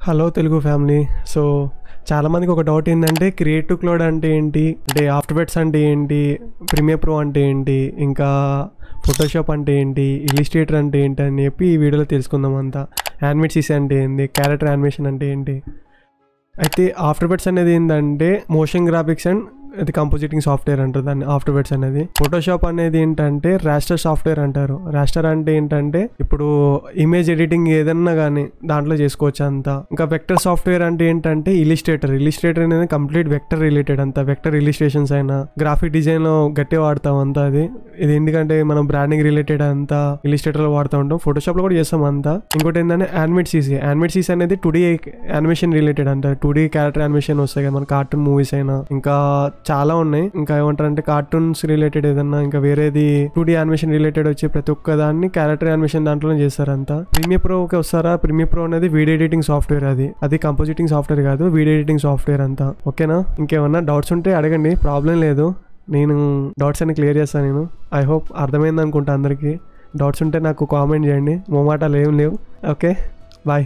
Hello Telugu family. So చాలామందికి ఒక doubt ఏంటంటే క్రియేటివ్ క్లౌడ్ అంటే ఏంటి, అంటే ఆఫ్టర్ ఎఫెక్ట్స్ అంటే ఏంటి, ప్రీమియర్ ప్రో అంటే ఏంటి, ఇంకా ఫోటోషాప్ అంటే ఏంటి, ఇల్లిస్ట్రేటర్ అంటే ఏంటి అని చెప్పి ఈ వీడియోలో తెలుసుకుందాం. అంతా యానిమేట్ CC అంటే ఏంటి, క్యారెక్టర్ యానిమేషన్ అంటే ఏంటి. అయితే ఆఫ్టర్ ఎఫెక్ట్స్ అనేది ఏంటంటే మోషన్ గ్రాఫిక్స్ అండ్ అది కంపోజిటింగ్ సాఫ్ట్వేర్ అంటారు దాన్ని ఆఫ్టర్ ఎఫెక్ట్స్ అనేది. ఫోటోషాప్ అనేది ఏంటంటే రాస్టర్ సాఫ్ట్వేర్ అంటారు. రాస్టర్ అంటే ఏంటంటే ఇప్పుడు ఇమేజ్ ఎడిటింగ్ ఏదన్నా కానీ దాంట్లో చేసుకోవచ్చు అంతా. ఇంకా వెక్టర్ సాఫ్ట్వేర్ అంటే ఏంటంటే ఇల్లిస్ట్రేటర్ అనేది కంప్లీట్ వెక్టర్ రిలేటెడ్ అంతా. వెక్టర్ ఇల్లిస్ట్రేషన్స్ అయినా గ్రాఫిక్ డిజైన్ లో గట్టిగా వాడతాం అంతా. ఇది ఎందుకంటే మనం బ్రాండింగ్ రిలేటెడ్ అంతా ఇల్లిస్ట్రేటర్ లో వాడుతూ ఉంటాం, ఫోటోషాప్ లో కూడా చేస్తాం అంతా. ఇంకోటి ఏంటంటే యానిమేట్ CC అనేది 2D యానిమేషన్ రిలేటెడ్ అంటారు. 2D క్యారెక్టర్ యానిమేషన్ వస్తాయి కదా మన కార్టూన్ మూవీస్ అయినా, ఇంకా చాలా ఉన్నాయి. ఇంకా ఏమంటారు అంటే కార్టూన్స్ రిలేటెడ్ ఏదన్నా, ఇంకా వేరేది 2D యానిమేషన్ రిలేటెడ్ వచ్చి ప్రతి ఒక్క దాన్ని క్యారెక్టర్ యానిమేషన్ దాంట్లో చేస్తారంతా. ప్రీమియర్ ప్రోకి వస్తారా? ప్రీమియర్ ప్రో అనేది వీడియో ఎడిటింగ్ సాఫ్ట్వేర్. అది కంపోజిటింగ్ సాఫ్ట్వేర్ కాదు, వీడియో ఎడిటింగ్ సాఫ్ట్వేర్ అంతా. ఓకేనా? ఇంకేమన్నా డౌట్స్ ఉంటే అడగండి, ప్రాబ్లం లేదు. నేను డౌట్స్ అన్ని క్లియర్ చేస్తాను. నేను ఐ హోప్ అర్థమైంది అనుకుంటా అందరికీ. డౌట్స్ ఉంటే నాకు కామెంట్ చేయండి, మొమాటాలు ఏం లేవు. Okay, bye.